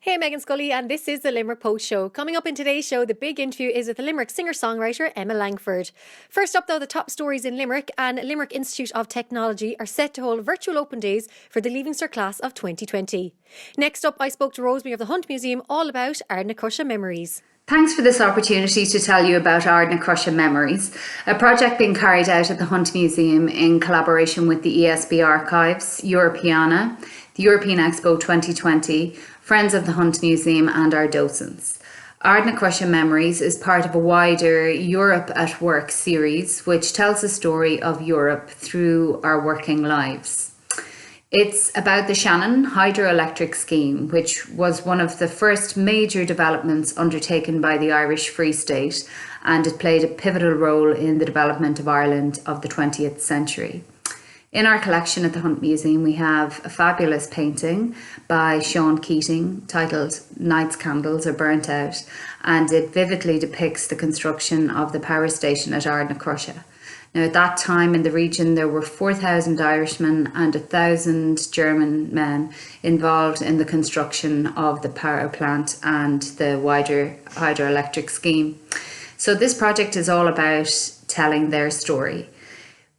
Hey, Megan Scully, and this is the Limerick Post Show. Coming up in today's show, the big interview is with the Limerick singer-songwriter Emma Langford. First up, though, the top stories in Limerick and Limerick Institute of Technology are set to hold virtual open days for the Leaving Cert class of 2020. Next up, I spoke to Rosemary of the Hunt Museum all about Ardnacrusha memories. Thanks for this opportunity to tell you about Ardnacrusha Memories, a project being carried out at the Hunt Museum in collaboration with the ESB Archives, Europeana, the European Expo 2020, Friends of the Hunt Museum and our docents. Ardnacrusha Memories is part of a wider Europe at Work series which tells the story of Europe through our working lives. It's about the Shannon hydroelectric scheme, which was one of the first major developments undertaken by the Irish Free State, and it played a pivotal role in the development of Ireland of the 20th century. In our collection at the Hunt Museum, we have a fabulous painting by Sean Keating titled Night's Candles Are Burnt Out, and it vividly depicts the construction of the power station at Ardnacrusha. Now, at that time in the region, there were 4,000 Irishmen and 1,000 German men involved in the construction of the power plant and the wider hydroelectric scheme. So this project is all about telling their story.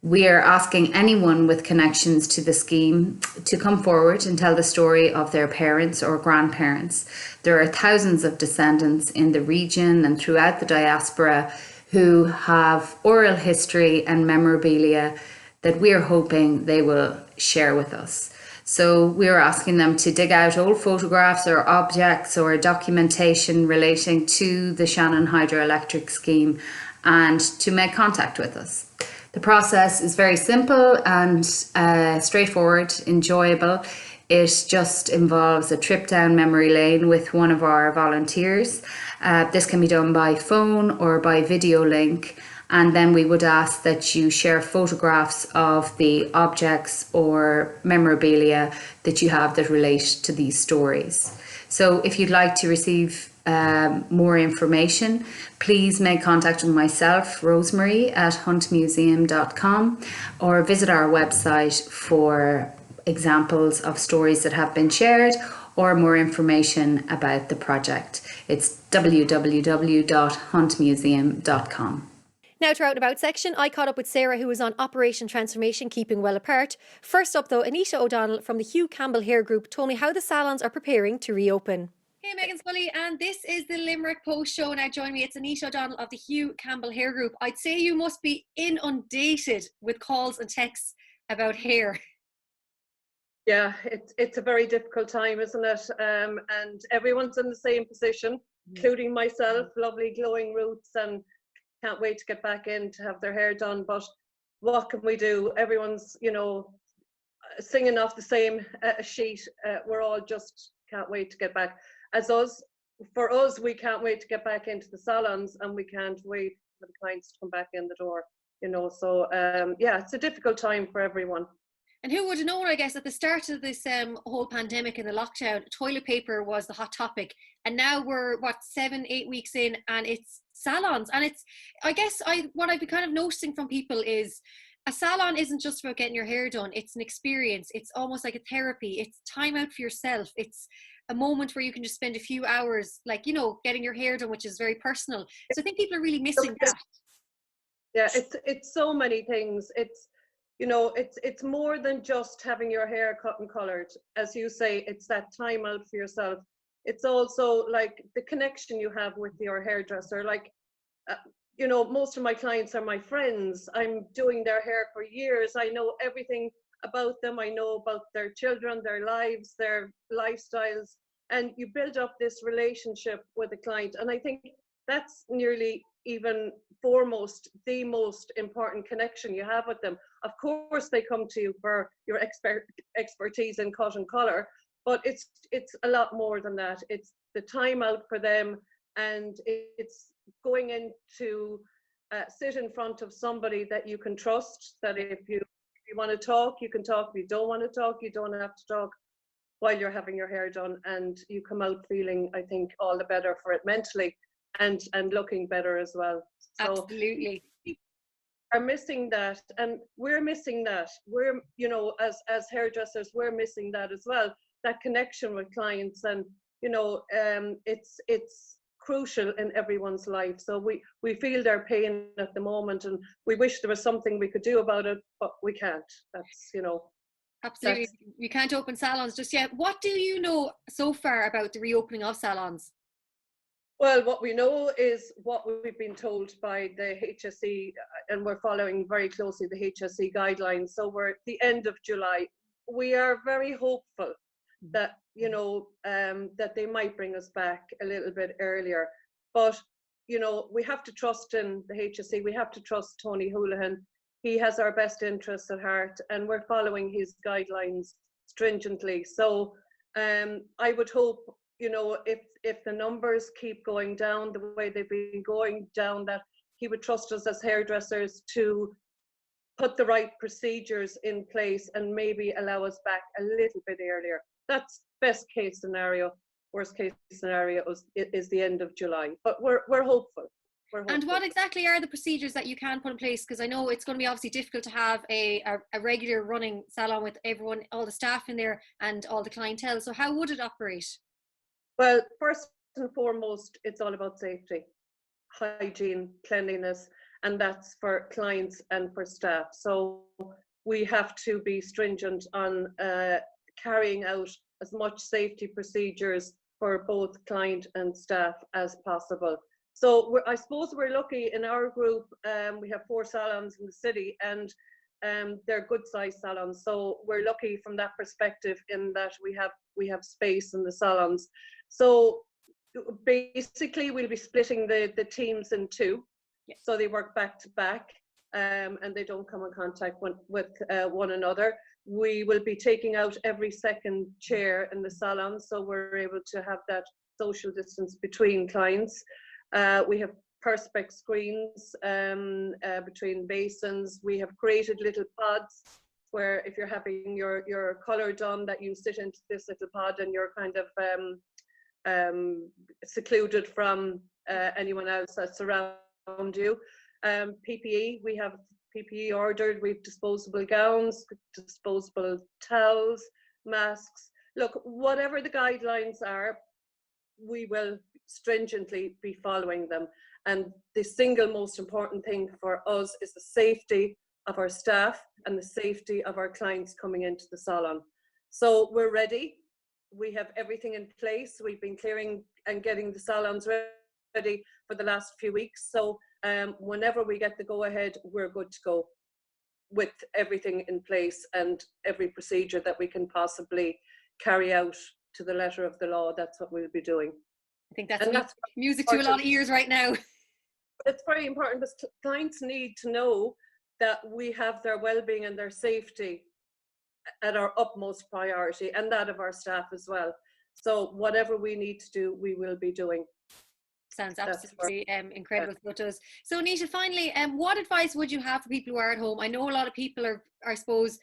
We are asking anyone with connections to the scheme to come forward and tell the story of their parents or grandparents. There are thousands of descendants in the region and throughout the diaspora who have oral history and memorabilia that we're hoping they will share with us. So we're asking them to dig out old photographs or objects or documentation relating to the Shannon hydroelectric scheme and to make contact with us. The process is very simple and straightforward, enjoyable. It just involves a trip down memory lane with one of our volunteers. This can be done by phone or by video link, and then we would ask that you share photographs of the objects or memorabilia that you have that relate to these stories. So if you'd like to receive more information, please make contact with myself, Rosemary, at huntmuseum.com, or visit our website for examples of stories that have been shared or more information about the project. It's www.huntmuseum.com. Now to our Out and About section, I caught up with Sarah, who was on Operation Transformation Keeping Well Apart. First up, though, Anita O'Donnell from the Hugh Campbell Hair Group told me how the salons are preparing to reopen. Hey, Megan Scully, and this is the Limerick Post Show. Now join me, it's Anita O'Donnell of the Hugh Campbell Hair Group. I'd say you must be inundated with calls and texts about hair. Yeah, it's a very difficult time, isn't it? And everyone's in the same position, including myself, lovely glowing roots, and can't wait to get back in to have their hair done. But what can we do? Everyone's, singing off the same sheet. We're all just can't wait to get back. For us, we can't wait to get back into the salons, and we can't wait for the clients to come back in the door. So yeah, it's a difficult time for everyone. And who would have known, I guess, at the start of this whole pandemic and the lockdown, toilet paper was the hot topic. And now we're, 7-8 weeks in, and it's salons. And it's, I guess, what I've been kind of noticing from people is a salon isn't just about getting your hair done. It's an experience. It's almost like a therapy. It's time out for yourself. It's a moment where you can just spend a few hours, getting your hair done, which is very personal. So I think people are really missing that. Yeah, it's so many things. It's more than just having your hair cut and colored. As you say, it's that time out for yourself. It's also like the connection you have with your hairdresser. Most of my clients are my friends. I'm doing their hair for years. I know everything about them. I know about their children, their lives, their lifestyles. And you build up this relationship with a client. And I think that's nearly even foremost, the most important connection you have with them. Of course, they come to you for your expertise in cut and color, but it's a lot more than that. It's the time out for them, and it's going in to sit in front of somebody that you can trust, that if you want to talk, you can talk. If you don't want to talk, you don't have to talk while you're having your hair done, and you come out feeling, I think, all the better for it mentally and looking better as well. So absolutely. Are missing that, and we're missing that. We're, as hairdressers, we're missing that as well, that connection with clients. And it's crucial in everyone's life. So we feel their pain at the moment, and we wish there was something we could do about it, but we can't. That's, Absolutely. You can't open salons just yet. What do you know so far about the reopening of salons? Well, what we know is what we've been told by the HSE, and we're following very closely the HSE guidelines. So we're at the end of July. We are very hopeful that, that they might bring us back a little bit earlier. But, we have to trust in the HSE. We have to trust Tony Holohan. He has our best interests at heart, and we're following his guidelines stringently. So I would hope, if the numbers keep going down the way they've been going down, that he would trust us as hairdressers to put the right procedures in place and maybe allow us back a little bit earlier. That's best case scenario. Worst case scenario is the end of July, but we're hopeful. And what exactly are the procedures that you can put in place? Because I know it's going to be obviously difficult to have a regular running salon with everyone, all the staff in there and all the clientele. So how would it operate? Well, first and foremost, it's all about safety, hygiene, cleanliness, and that's for clients and for staff. So we have to be stringent on carrying out as much safety procedures for both client and staff as possible. So I suppose we're lucky in our group. We have 4 salons in the city, and they're good sized salons. So we're lucky from that perspective in that we have space in the salons. So basically we'll be splitting the teams in 2. Yes. So they work back to back, and they don't come in contact with one another. We will be taking out every second chair in the salon, so we're able to have that social distance between clients. We have perspex screens between basins. We have created little pods where if you're having your colour done, that you sit into this little pod and you're kind of secluded from anyone else that's around you. PPE, we have PPE ordered. We've disposable gowns, disposable towels, masks. Look, whatever the guidelines are, we will stringently be following them. And the single most important thing for us is the safety of our staff and the safety of our clients coming into the salon. So we're ready. We have everything in place. We've been clearing and getting the salons ready for the last few weeks. So whenever we get the go ahead, we're good to go with everything in place and every procedure that we can possibly carry out to the letter of the law. That's what we'll be doing. I think that's music to a lot of ears right now. It's very important because clients need to know that we have their well-being and their safety at our utmost priority, and that of our staff as well. So whatever we need to do, we will be doing. Sounds absolutely incredible what it does. So Anita, finally, what advice would you have for people who are at home? I know a lot of people are, I suppose,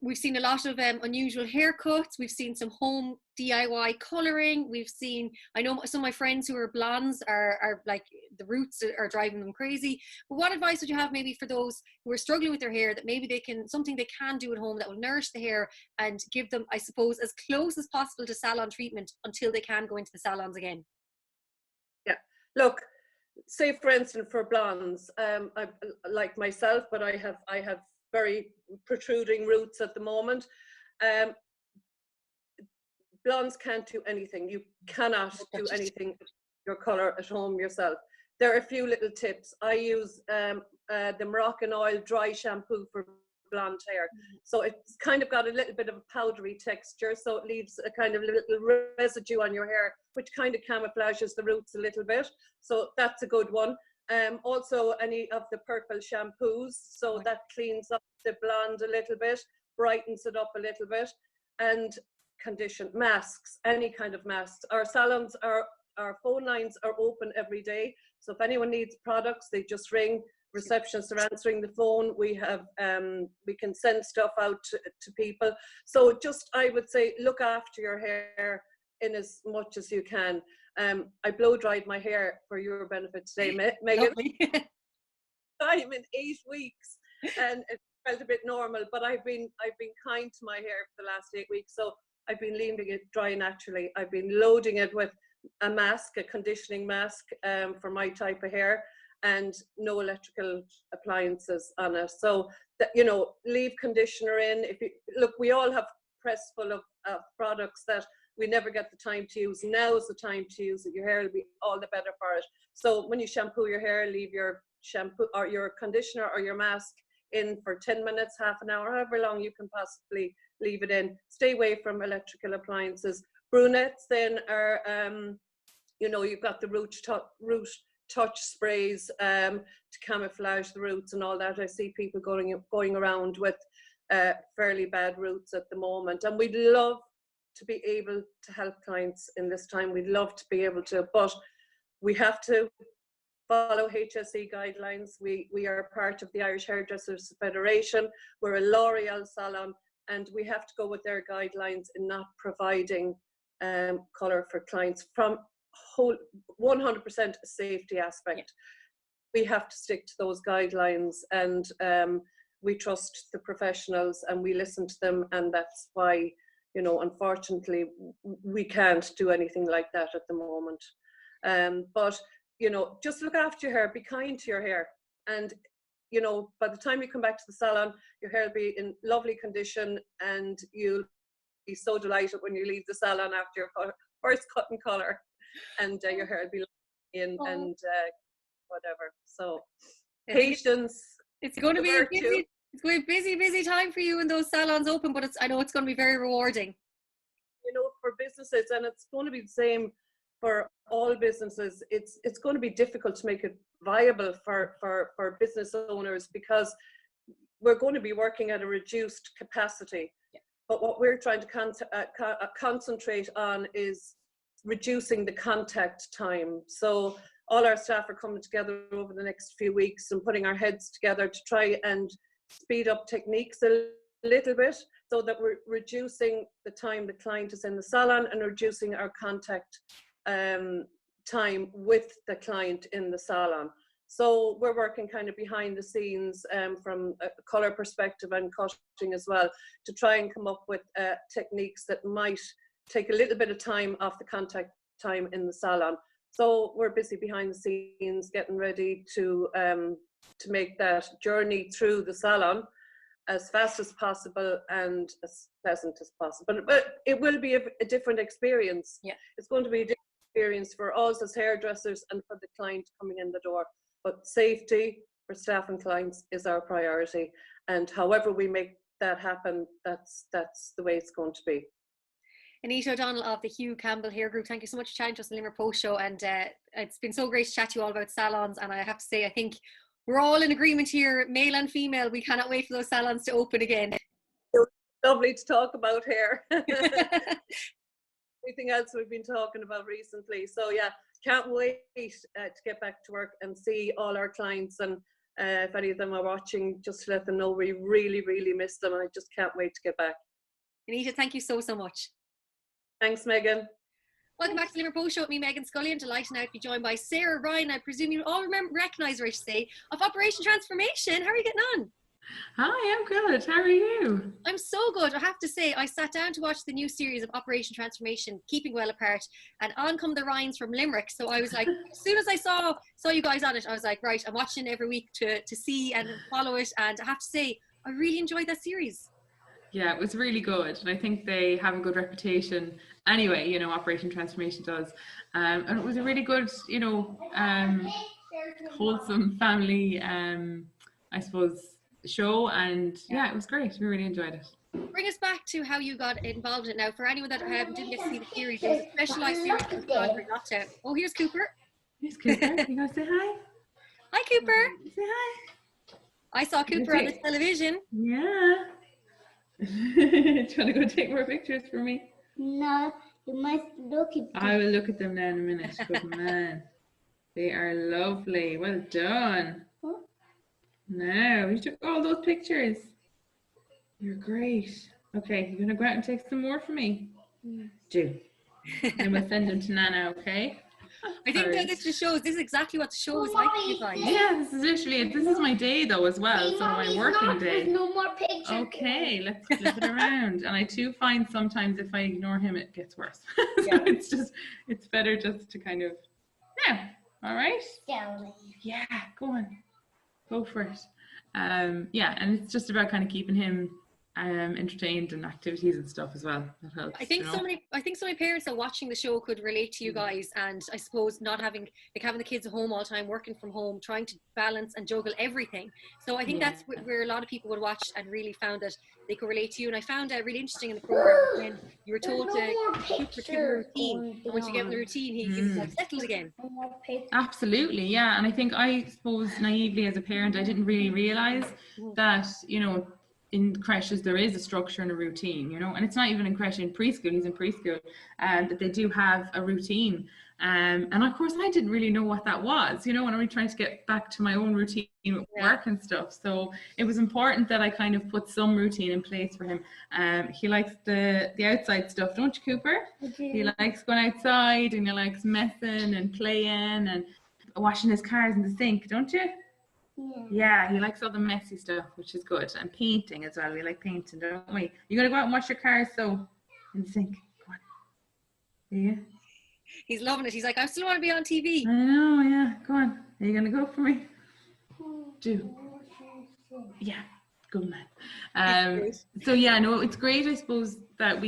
we've seen a lot of unusual haircuts. We've seen some home DIY colouring. We've seen, I know some of my friends who are blondes are like, the roots are driving them crazy. But what advice would you have maybe for those who are struggling with their hair, that maybe they can, something they can do at home that will nourish the hair and give them, I suppose, as close as possible to salon treatment until they can go into the salons again? Yeah, look, say for instance for blondes, I, like myself, but I have very protruding roots at the moment. Blondes can't do anything. You cannot do anything with your colour at home yourself. There are a few little tips. I use the Moroccan oil dry shampoo for blonde hair. So it's kind of got a little bit of a powdery texture, so it leaves a kind of little residue on your hair, which kind of camouflages the roots a little bit. So that's a good one. Also any of the purple shampoos, so that cleans up the blonde a little bit, brightens it up a little bit. And condition masks, any kind of masks. Our salons, our phone lines are open every day, so if anyone needs products, they just ring. Receptionists are answering the phone. We have we can send stuff out to people. So just, I would say, look after your hair in as much as you can. I blow dried my hair for your benefit today, Meghann. I'm in 8 weeks and it felt a bit normal, but I've been kind to my hair for the last 8 weeks. So I've been leaving it dry naturally. I've been loading it with a mask, a conditioning mask for my type of hair, and no electrical appliances on it. So that, you know, leave conditioner in. If you look, we all have press full of products that we never get the time to use. Now is the time to use it. Your hair will be all the better for it. So when you shampoo your hair, leave your shampoo or your conditioner or your mask in for 10 minutes, half an hour, however long you can possibly leave it in. Stay away from electrical appliances. Brunettes then are, you know, you've got the root touch sprays to camouflage the roots and all that. I see people going around with fairly bad roots at the moment, and we'd love to be able to help clients in this time. We'd love to be able to, but we have to follow HSE guidelines. We are part of the Irish Hairdressers Federation. We're a L'Oreal salon, and we have to go with their guidelines in not providing colour for clients from 100% safety aspect. Yeah. We have to stick to those guidelines, and we trust the professionals and we listen to them, and that's why, you know, unfortunately we can't do anything like that at the moment. But, you know, just look after your hair, be kind to your hair, and, you know, by the time you come back to the salon, your hair will be in lovely condition, and you'll be so delighted when you leave the salon after your first cut and colour, and your hair will be in and whatever. So patience. It's going to be a busy, it's going to be busy time for you when those salons open, but I know it's going to be very rewarding. You know, for businesses, and it's going to be the same for all businesses. It's going to be difficult to make it viable for business owners, because we're going to be working at a reduced capacity. Yeah. But what we're trying to concentrate on is reducing the contact time. So all our staff are coming together over the next few weeks and putting our heads together to try and speed up techniques a little bit, so that we're reducing the time the client is in the salon and reducing our contact time with the client in the salon. So we're working kind of behind the scenes from a colour perspective and cutting as well, to try and come up with techniques that might take a little bit of time off the contact time in the salon. So we're busy behind the scenes getting ready to make that journey through the salon as fast as possible and as pleasant as possible. But it will be a different experience. Yeah. It's going to be a different experience for us as hairdressers and for the client coming in the door. But safety for staff and clients is our priority. And however we make that happen, that's the way it's going to be. Anita O'Donnell of the Hugh Campbell Hair Group, thank you so much for chatting to us on the Limerick Post Show, and it's been so great to chat to you all about salons. And I have to say, I think we're all in agreement here, male and female. We cannot wait for those salons to open again. Lovely to talk about hair. Everything else we've been talking about recently. So yeah, can't wait to get back to work and see all our clients. And if any of them are watching, just to let them know we really, really miss them. I just can't wait to get back. Anita, thank you so much. Thanks, Meghann. Welcome back to the Limerick Post Show with me, Meghann Scully. I'm delighted now to be joined by Sarah Ryan. I presume you all recognise her, I should say, of Operation Transformation. How are you getting on? Hi, I'm good. How are you? I'm so good. I have to say, I sat down to watch the new series of Operation Transformation, Keeping Well Apart, and on come the Ryans from Limerick. So I was like, as soon as I saw you guys on it, I was like, right, I'm watching every week to see and follow it. And I have to say, I really enjoyed that series. Yeah, it was really good, and I think they have a good reputation anyway, you know, Operation Transformation does, and it was a really good, you know, wholesome family, I suppose, show, and yeah, it was great. We really enjoyed it. Bring us back to how you got involved in it now. For anyone that didn't get to see the series, it was a specialised series that was done for lockdown. Oh, here's Cooper. Here's Cooper. You gonna say hi? Hi, Cooper. Say hi. I saw Cooper on the television. Yeah. Trying to go take more pictures for me? No, you must look at them. I will look at them now in a minute. Good man. They are lovely. Well done. Huh? Now, you took all those pictures. You're great. Okay, you're going to go out and take some more for me? Do. And we'll send them to Nana, okay? I think that this just shows this is exactly what the show is like for you guys. Yeah, this is literally it. This is my day though as well, so my working day. There's no more pictures. Okay, let's flip it around. And I too find sometimes if I ignore him, it gets worse. So it's better just to kind of, yeah, all right? Scully. Yeah, go on. Go for it. Yeah, and it's just about kind of keeping him entertained and activities and stuff as well. That helps. I think so many parents that watching the show could relate to you guys, and I suppose not having the kids at home all the time, working from home, trying to balance and juggle everything. So I think that's where a lot of people would watch and really found that they could relate to you. And I found it really interesting in the program when you were told to keep a routine, and once you get in the routine, he's like settled again. Absolutely, yeah. And I suppose naively as a parent, I didn't really realize that, you know, in creches there is a structure and a routine, you know, and it's not even in creche, in preschool, he's in preschool, that they do have a routine. And of course I didn't really know what that was, you know, and I'm trying to get back to my own routine with work and stuff. So it was important that I kind of put some routine in place for him. He likes the outside stuff, don't you, Cooper? He likes going outside, and he likes messing and playing and washing his cars in the sink, don't you? Yeah, he likes all the messy stuff, which is good. And painting as well. We like painting, don't we? You're going to go out and wash your car, so in the sink. Go on. Yeah. He's loving it. He's like, I still want to be on TV. I know, yeah. Go on. Are you going to go for me? Do. Yeah. Good man. So yeah, no, it's great. I suppose that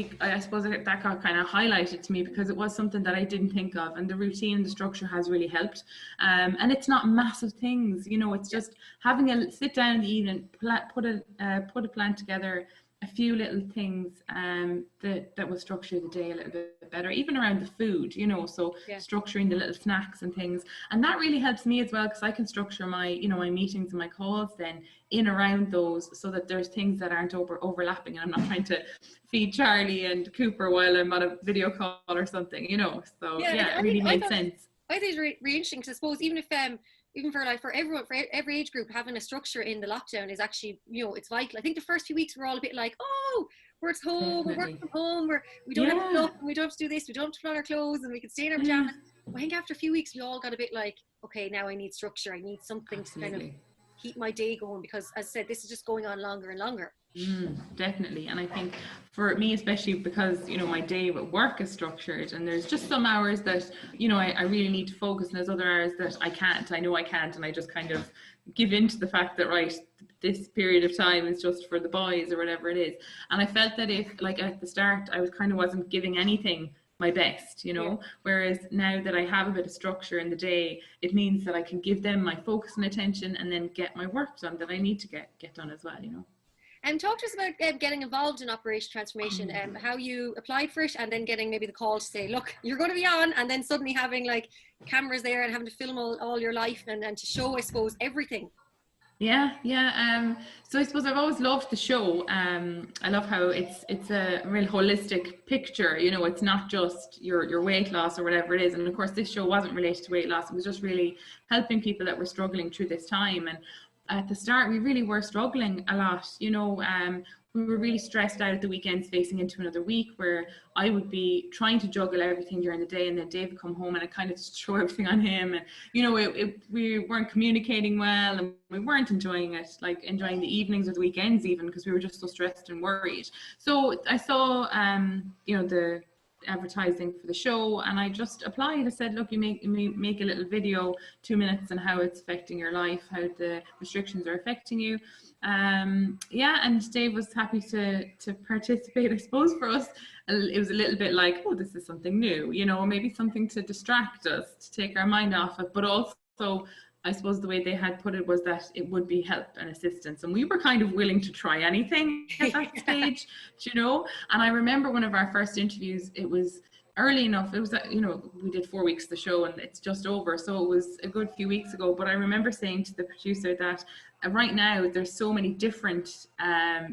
that got kind of highlighted to me because it was something that I didn't think of, and the routine and the structure has really helped. And it's not massive things, you know. It's just having a sit down in the evening, put a plan together, a few little things that will structure the day a little bit better, even around the food, you know. So structuring the little snacks and things, and that really helps me as well, because I can structure my, you know, my meetings and my calls then in around those, so that there's things that aren't overlapping, and I'm not trying to feed Charlie and Cooper while I'm on a video call or something, you know. So yeah, it really made sense. I think it's really interesting, because I suppose even for everyone, for every age group, having a structure in the lockdown is actually, you know, it's vital. I think the first few weeks we're all a bit like, oh, we're at home, we're working from home, we don't have to look, we don't have to do this, we don't have to put on our clothes, and we can stay in our pajamas. I think after a few weeks we all got a bit like, okay, now I need structure, I need something to kind of keep my day going, because as I said, this is just going on longer and longer. Definitely. And I think for me, especially because, you know, my day at work is structured, and there's just some hours that, you know, I really need to focus, and there's other hours that I know I can't, and I just kind of give in to the fact that, right, this period of time is just for the boys or whatever it is. And I felt that if, like at the start, I wasn't giving anything my best, you know, whereas now that I have a bit of structure in the day, it means that I can give them my focus and attention, and then get my work done that I need to get done as well, you know. And talk to us about getting involved in Operation Transformation, how you applied for it, and then getting maybe the call to say, look, you're going to be on, and then suddenly having like cameras there and having to film all your life, and to show, I suppose, everything. So I suppose I've always loved the show. I love how it's a real holistic picture, you know. It's not just your weight loss or whatever it is. And of course this show wasn't related to weight loss, it was just really helping people that were struggling through this time. And at the start we really were struggling a lot, you know. We were really stressed out at the weekends, facing into another week where I would be trying to juggle everything during the day, and then Dave would come home and I kind of just throw everything on him. And, you know, we weren't communicating well, and we weren't enjoying it, like enjoying the evenings or the weekends even, because we were just so stressed and worried. So I saw, you know, the advertising for the show, and I just applied. I said, look, you make a little video, 2 minutes, on how it's affecting your life, how the restrictions are affecting you. And Dave was happy to participate. I suppose for us it was a little bit like, oh, this is something new, you know, maybe something to distract us, to take our mind off it, but also I suppose the way they had put it was that it would be help and assistance, and we were kind of willing to try anything at that stage, you know. And I remember one of our first interviews, it was early enough, it was, you know, we did 4 weeks of the show and it's just over, so it was a good few weeks ago. But I remember saying to the producer that right now there's so many different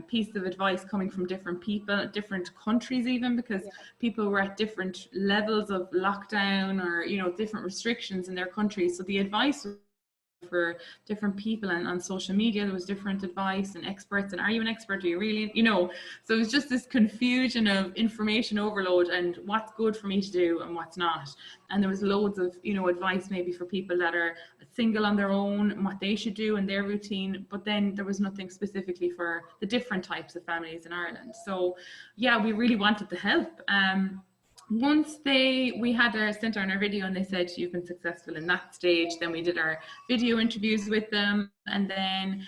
pieces of advice coming from different people, different countries even, because people were at different levels of lockdown or, you know, different restrictions in their countries. So the advice for different people, and on social media there was different advice and experts, and are you an expert, do you really, so it was just this confusion of information overload and what's good for me to do and what's not. And there was loads of advice maybe for people that are single on their own and what they should do in their routine, but then there was nothing specifically for the different types of families in Ireland. So yeah, we really wanted to help. Once we had sent on our video and they said you've been successful in that stage, then we did our video interviews with them, and then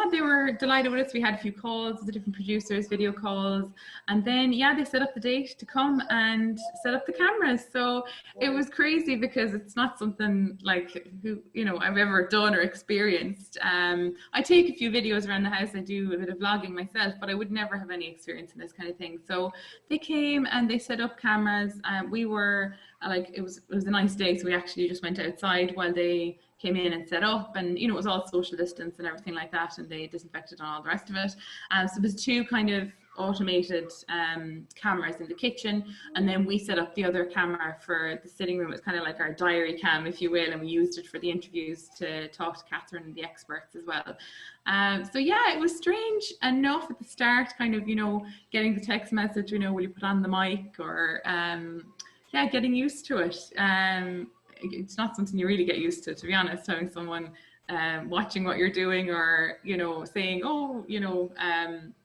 they were delighted with us. We had a few calls with the different producers, video calls, and then they set up the date to come and set up the cameras. So it was crazy because it's not something like I've ever done or experienced. I take a few videos around the house, I do a bit of vlogging myself, but I would never have any experience in this kind of thing. So they came and they set up cameras. We were it was a nice day, so we actually just went outside while they came in and set up, and it was all social distance and everything like that, and they disinfected and all the rest of it. So there was 2 kind of automated cameras in the kitchen, and then we set up the other camera for the sitting room. It's kind of like our diary cam, if you will, and we used it for the interviews to talk to Catherine and the experts as well. So yeah, it was strange enough at the start, kind of getting the text message, will you put on the mic, or getting used to it. It's not something you really get used to be honest, having someone watching what you're doing, or saying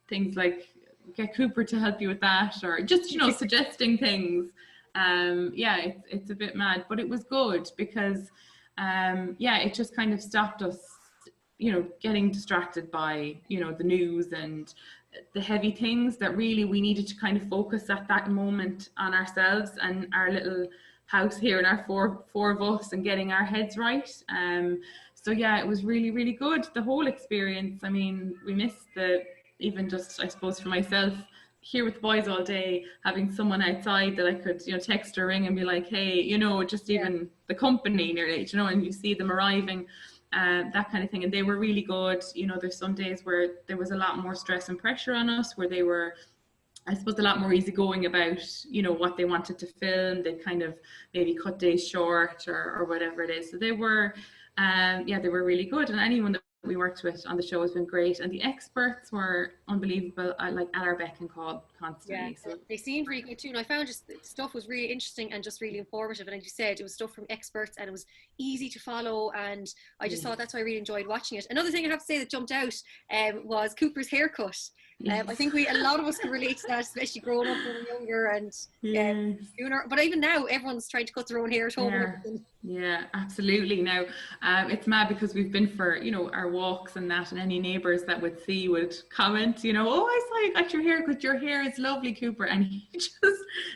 things like get Cooper to help you with that, or just suggesting things. It's a bit mad, but it was good because it just kind of stopped us getting distracted by the news and the heavy things that really we needed to kind of focus at that moment on ourselves and our little house here and our four of us, and getting our heads right. So yeah, it was really, really good, the whole experience. I mean, we missed even just, I suppose, for myself, here with the boys all day, having someone outside that I could text or ring and be like, hey, just even the company nearly, and you see them arriving, that kind of thing. And they were really good. There's some days where there was a lot more stress and pressure on us, where they were, I suppose, a lot more easygoing about what they wanted to film. They kind of maybe cut days short or whatever it is. So they were they were really good, and anyone that we worked with on the show has been great, and the experts were unbelievable, at our beck and call constantly. So they seemed really good too, and I found just the stuff was really interesting and just really informative, and like you said, it was stuff from experts and it was easy to follow, and I just thought that's why I really enjoyed watching it. Another thing I have to say that jumped out was Cooper's haircut. I think a lot of us can relate to that, especially growing up when we were younger, and but even now everyone's trying to cut their own hair at home. Yeah, absolutely. Now it's mad because we've been for our walks and that, and any neighbours that would see would comment, oh, I saw you got your hair cut, your hair is lovely, Cooper, and he just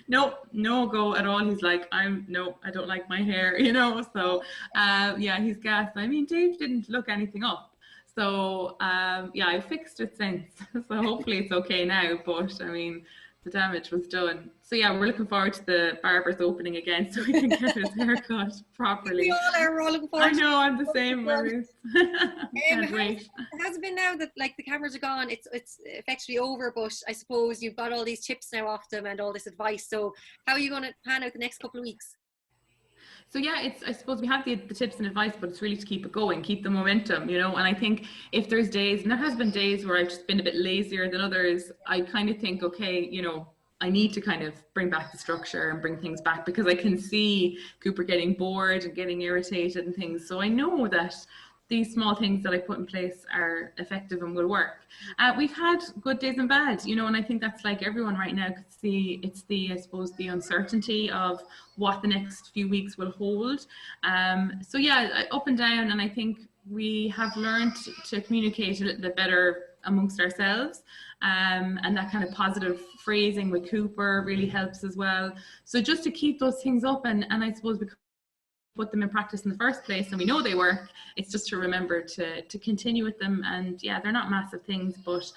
no go at all. He's like, I don't like my hair, so he's gassed. I mean, Dave didn't look anything up. So I fixed it since, so hopefully it's okay now, but I mean, the damage was done. So yeah, we're looking forward to the barber's opening again so we can get his haircut properly. We're all looking forward. I know, I'm the same, Ruth. Can't wait. Has it been now that the cameras are gone, it's effectively over, but I suppose you've got all these tips now off them and all this advice, so how are you going to pan out the next couple of weeks? So yeah, I suppose we have the tips and advice, but it's really to keep it going, keep the momentum, and I think if there's days, and there has been days where I've just been a bit lazier than others, I kind of think, okay, I need to kind of bring back the structure and bring things back, because I can see Cooper getting bored and getting irritated and things. So I know that these small things that I put in place are effective and will work. We've had good days and bad, and I think that's like everyone right now could see. It's I suppose, the uncertainty of what the next few weeks will hold. So yeah, up and down, and I think we have learned to communicate a little bit better amongst ourselves, and that kind of positive phrasing with Cooper really helps as well. So just to keep those things up, and I suppose we put them in practice in the first place, and we know they work. It's just to remember to continue with them, and yeah, they're not massive things, but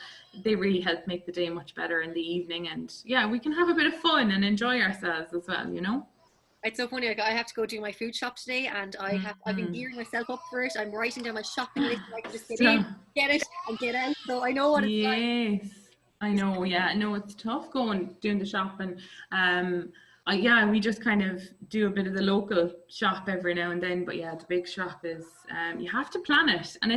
they really help make the day much better in the evening, and yeah, we can have a bit of fun and enjoy ourselves as well, It's so funny, I have to go do my food shop today, and I've been gearing myself up for it. I'm writing down my shopping list so I can just get in, get it, and get out, so I know what it's like. Yes, I know, yeah, I know it's tough doing the shopping. yeah, we just kind of do a bit of the local shop every now and then. But yeah, the big shop is, you have to plan it. And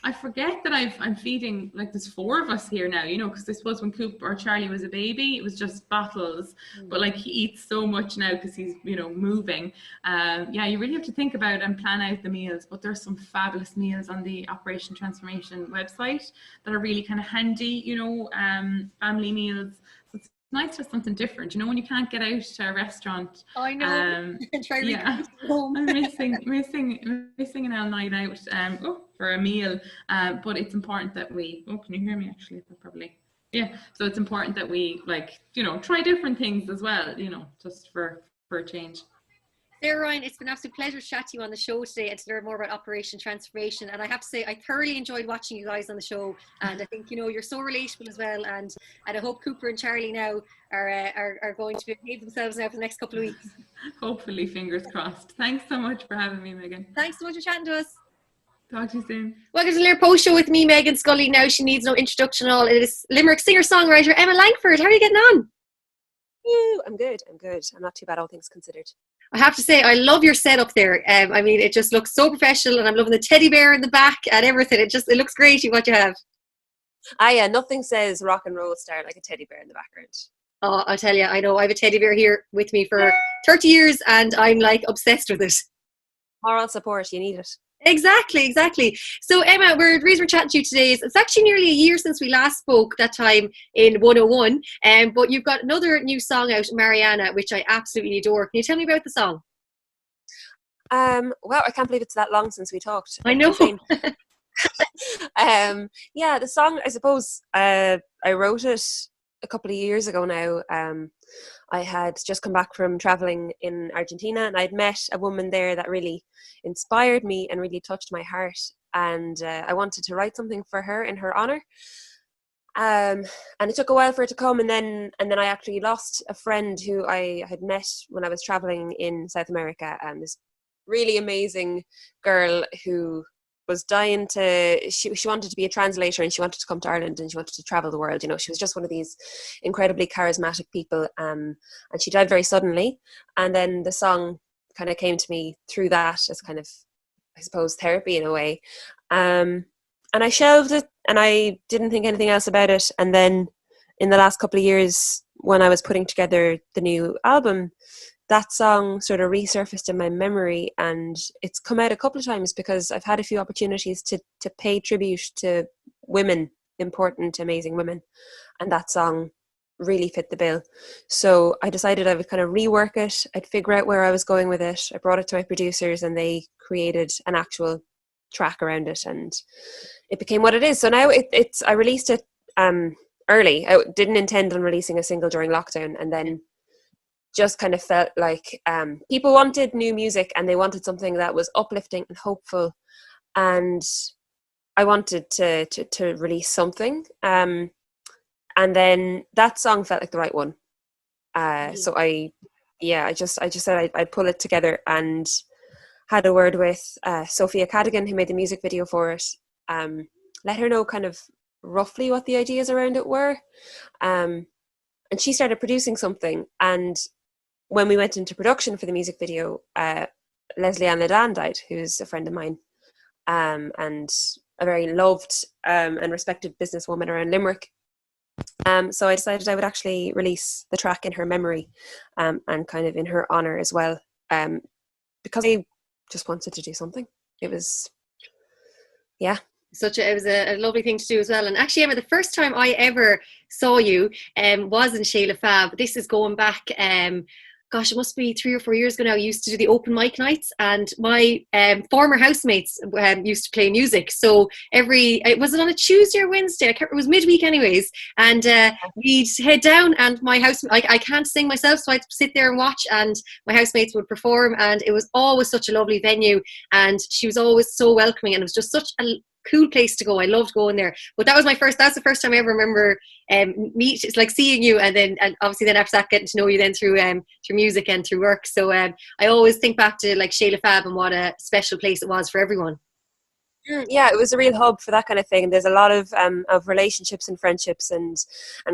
I forget that I'm feeding, like, there's 4 of us here now, you know, because I suppose when Coop or Charlie was a baby, it was just bottles. But like, he eats so much now because he's, you know, moving. Yeah, you really have to think about and plan out the meals. But there's some fabulous meals on the Operation Transformation website that are really kind of handy, you know, family meals. Nice for something different, you know, when you can't get out to a restaurant. I know. Yeah, I'm missing an all night out for a meal. But it's important that we. Oh, can you hear me? Actually, probably. Yeah. So it's important that we, like, you know, try different things as well. You know, just for a change. Sarah Ryan, it's been an absolute pleasure to chat to you on the show today and to learn more about Operation Transformation. And I have to say, I thoroughly enjoyed watching you guys on the show. And I think, you know, you're so relatable as well. And I hope Cooper and Charlie now are going to behave themselves now for the next couple of weeks. Hopefully, fingers crossed. Thanks so much for having me, Meghann. Thanks so much for chatting to us. Talk to you soon. Welcome to the Limerick Post Show with me, Meghann Scully. Now she needs no introduction at all. It is Limerick singer-songwriter Emma Langford. How are you getting on? I'm good. I'm not too bad, all things considered. I have to say, I love your setup there. I mean, it just looks so professional, and I'm loving the teddy bear in the back and everything. It looks great what you have. Yeah, nothing says rock and roll star like a teddy bear in the background. Oh, I'll tell you, I know I have a teddy bear here with me for 30 years and I'm like obsessed with it. Moral support, you need it. Exactly. So Emma, the reason we're chatting to you today is it's actually nearly a year since we last spoke, that time in 101. But you've got another new song out, Mariana, which I absolutely adore. Can you tell me about the song? Well, I can't believe it's that long since we talked. I know. Yeah, the song, I suppose, I wrote it a couple of years ago now. I had just come back from traveling in Argentina, and I'd met a woman there that really inspired me and really touched my heart. And I wanted to write something for her in her honor. And it took a while for it to come, and then I actually lost a friend who I had met when I was traveling in South America, and this really amazing girl who was dying to, she wanted to be a translator, and she wanted to come to Ireland, and she wanted to travel the world. You know, she was just one of these incredibly charismatic people, and she died very suddenly. And then the song kind of came to me through that as kind of, I suppose, therapy in a way. And I shelved it, and I didn't think anything else about it. And then in the last couple of years, when I was putting together the new album, that song sort of resurfaced in my memory, and it's come out a couple of times because I've had a few opportunities to pay tribute to women, important, amazing women, and that song really fit the bill. So I decided I would kind of rework it. I'd figure out where I was going with it. I brought it to my producers, and they created an actual track around it, and it became what it is. So now I released it early. I didn't intend on releasing a single during lockdown, and then just kind of felt like people wanted new music, and they wanted something that was uplifting and hopeful, and I wanted to release something, and then that song felt like the right one. So I just said I'd pull it together, and had a word with Sophia Cadigan, who made the music video for it. Let her know kind of roughly what the ideas around it were, and she started producing something. And when we went into production for the music video, Leslie Ann Ledan died, who's a friend of mine, and a very loved and respected businesswoman around Limerick. So I decided I would actually release the track in her memory, and kind of in her honour as well, because I just wanted to do something. It was, yeah. It was a lovely thing to do as well. And actually, Emma, the first time I ever saw you was in Sheila Fab. This is going back, it must be 3 or 4 years ago now. I used to do the open mic nights, and my former housemates used to play music. So was it on a Tuesday or Wednesday? It was midweek anyways. And we'd head down, and my housemate, I can't sing myself, so I'd sit there and watch, and my housemates would perform, and it was always such a lovely venue, and she was always so welcoming, and it was just such a cool place to go. I loved going there. But that's the first time I ever remember it's like seeing you, and obviously then after that getting to know you then through music and through work. So I always think back to like Sheila Fab and what a special place it was for everyone. Yeah, it was a real hub for that kind of thing. There's a lot of relationships and friendships and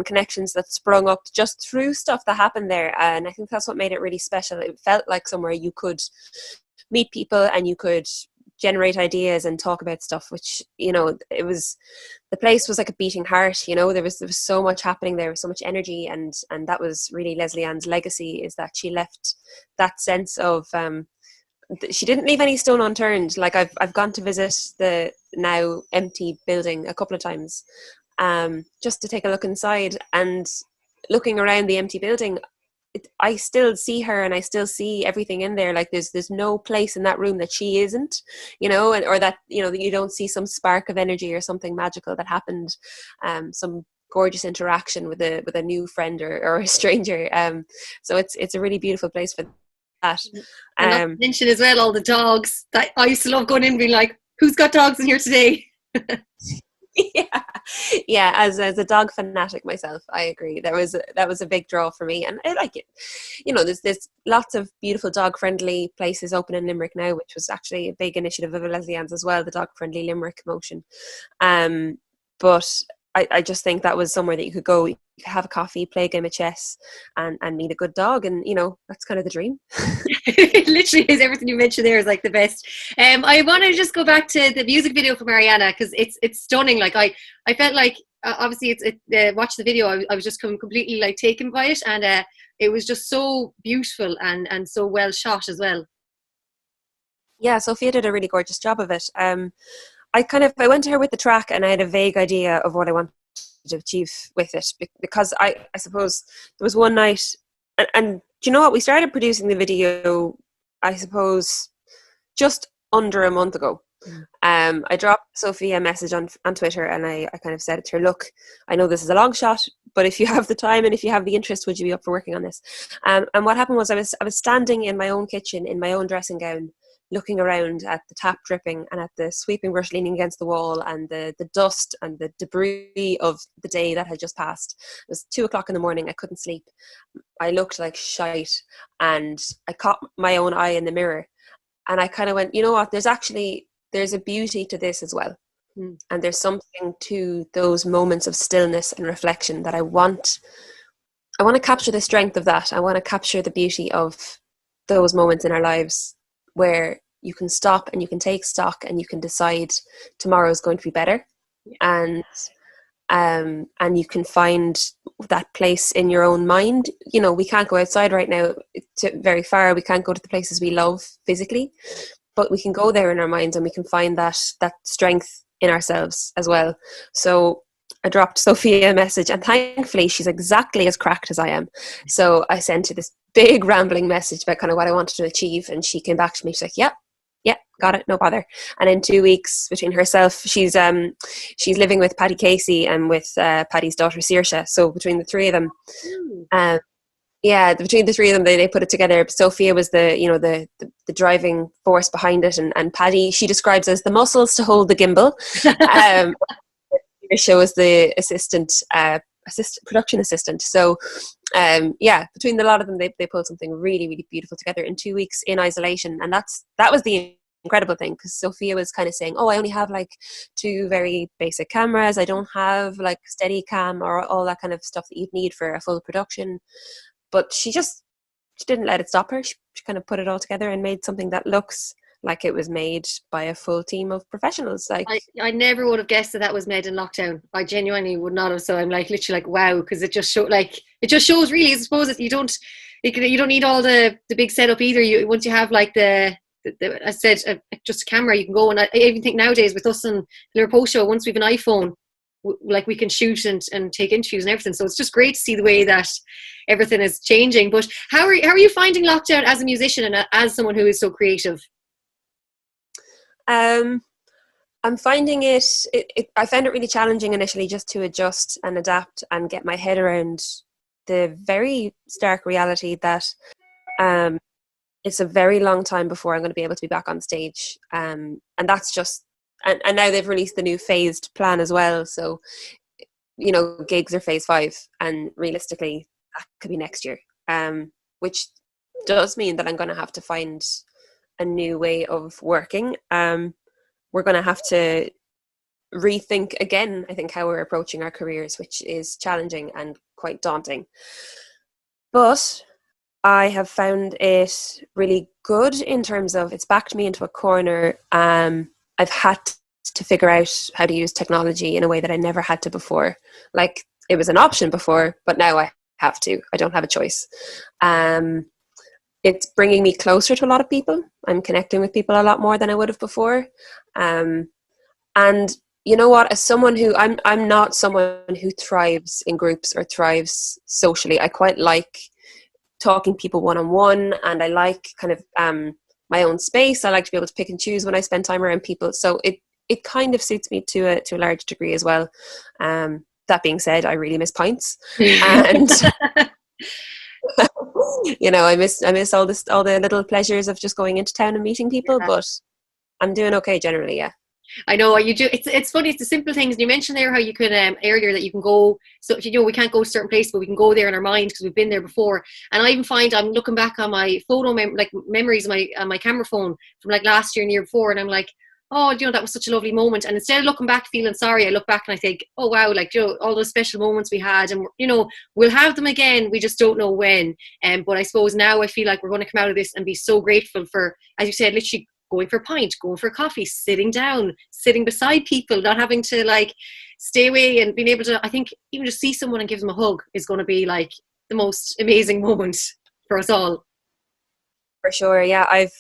connections that sprung up just through stuff that happened there, and I think that's what made it really special. It felt like somewhere you could meet people and you could generate ideas and talk about stuff, which, you know, the place was like a beating heart. You know, there was so much happening, there was so much energy, and that was really Leslie Ann's legacy, is that she left that sense of she didn't leave any stone unturned. Like I've gone to visit the now empty building a couple of times, just to take a look inside, and looking around the empty building, I still see her and I still see everything in there. Like there's no place in that room that she isn't, you know, or that, you know, that you don't see some spark of energy or something magical that happened, some gorgeous interaction with a new friend or a stranger. So it's a really beautiful place for that. And not to mention as well all the dogs. That I used to love going in and being like, who's got dogs in here today? Yeah, as a dog fanatic myself, I agree. That was a big draw for me, and I like it. You know, there's lots of beautiful dog friendly places open in Limerick now, which was actually a big initiative of Leslie Ann's as well, the dog friendly Limerick motion. But I just think that was somewhere that you could go, you could have a coffee, play a game of chess, and meet a good dog, and you know, that's kind of the dream. It literally is. Everything you mentioned there is like the best. I want to just go back to the music video for Mariana, because it's stunning. Like I felt like obviously watch the video, I was just completely like taken by it, and it was just so beautiful and so well shot as well. Yeah, Sophia did a really gorgeous job of it. I went to her with the track, and I had a vague idea of what I wanted to achieve with it, because I suppose there was one night, and do you know what, we started producing the video, I suppose, just under a month ago. I dropped Sophia a message on Twitter, and I kind of said to her, look, I know this is a long shot, but if you have the time and if you have the interest, would you be up for working on this? And what happened was I was standing in my own kitchen in my own dressing gown, looking around at the tap dripping and at the sweeping brush leaning against the wall and the dust and the debris of the day that had just passed. It was 2:00 in the morning. I couldn't sleep. I looked like shite, and I caught my own eye in the mirror, and I kind of went, you know what, there's a beauty to this as well. And there's something to those moments of stillness and reflection that I want to capture the strength of that. I want to capture the beauty of those moments in our lives where you can stop and you can take stock and you can decide tomorrow is going to be better. And you can find that place in your own mind. You know, we can't go outside right now very far. We can't go to the places we love physically, but we can go there in our minds, and we can find that strength in ourselves as well. So I dropped Sophia a message, and thankfully she's exactly as cracked as I am. So I sent her this big rambling message about kind of what I wanted to achieve, and she came back to me. She's like, yeah, got it, no bother. And in 2 weeks, between herself, she's living with Paddy Casey and with Paddy's daughter Saoirse. So between the three of them, between the three of them, they put it together. Sophia was the driving force behind it, and Paddy, she describes as the muscles to hold the gimbal. Saoirse was the production assistant. So between a lot of them, they pulled something really, really beautiful together in 2 weeks in isolation. And that was the incredible thing, because Sophia was kind of saying, oh, I only have like 2 very basic cameras, I don't have like steady cam or all that kind of stuff that you'd need for a full production. But she didn't let it stop her. She kind of put it all together and made something that looks like it was made by a full team of professionals. Like I never would have guessed that was made in lockdown. I genuinely would not have. So I'm like literally like, wow, because it just shows really, I suppose, that you don't need all the big setup either. Once you have like I said, just a camera, you can go. And I even think nowadays with us and Liverpool Show, once we have an iPhone, like we can shoot and take interviews and everything. So it's just great to see the way that everything is changing. But how are you finding lockdown as a musician and as someone who is so creative? I'm finding I found it really challenging initially, just to adjust and adapt and get my head around the very stark reality that it's a very long time before I'm going to be able to be back on stage. And that's just, and now they've released the new phased plan as well. So, you know, gigs are phase 5, and realistically that could be next year, which does mean that I'm going to have to find a new way of working. we're going to have to rethink again, I think, how we're approaching our careers, which is challenging and quite daunting. But I have found it really good in terms of it's backed me into a corner. I've had to figure out how to use technology in a way that I never had to before. Like, it was an option before, but now I have to. I don't have a choice. It's bringing me closer to a lot of people. I'm connecting with people a lot more than I would have before. And you know what? As someone who I'm not someone who thrives in groups or thrives socially. I quite like talking people one-on-one, and I like kind of my own space. I like to be able to pick and choose when I spend time around people. So it kind of suits me to a large degree as well. That being said, I really miss pints, and you know, I miss all the little pleasures of just going into town and meeting people. But I'm doing okay generally. Yeah. I know you do. It's funny. It's the simple things. You mentioned there how you could earlier that you can go. So you know we can't go to certain places, but we can go there in our mind because we've been there before. And I even find I'm looking back on my photo memories on my camera phone from like last year and the year before, and I'm like, oh, you know, that was such a lovely moment. And instead of looking back feeling sorry, I look back and I think, oh wow, like, you know, all those special moments we had, and you know, we'll have them again. We just don't know when. But I suppose now I feel like we're going to come out of this and be so grateful for, as you said, literally going for a pint, going for a coffee, sitting down, sitting beside people, not having to like stay away, and being able to, I think, even just see someone and give them a hug is going to be like the most amazing moment for us all. For sure, yeah. I've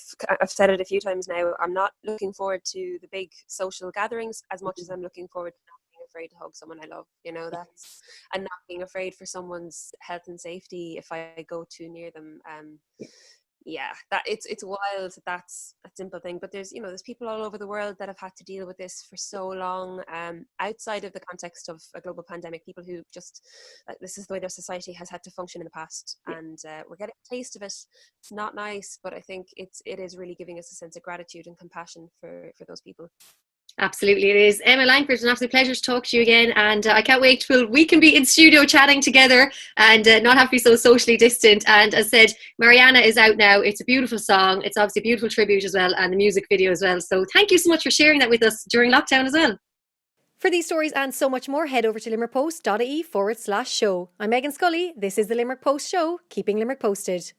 said it a few times now. I'm not looking forward to the big social gatherings as much as I'm looking forward to not being afraid to hug someone I love. You know, that's, and not being afraid for someone's health and safety if I go too near them. Yeah, that it's wild. That's a simple thing, but there's people all over the world that have had to deal with this for so long, outside of the context of a global pandemic. People who just this is the way their society has had to function in the past, and we're getting a taste of it. It's not nice, but I think it is really giving us a sense of gratitude and compassion for those people. Absolutely, it is. Emma Langford, it's an absolute pleasure to talk to you again, and I can't wait till we can be in studio chatting together and not have to be so socially distant. And as said, Mariana is out now. It's a beautiful song. It's obviously a beautiful tribute as well, and the music video as well. So thank you so much for sharing that with us during lockdown as well. For these stories and so much more, head over to limerickpost.ie/show. I'm Meghann Scully. This is the Limerick Post Show, keeping Limerick posted.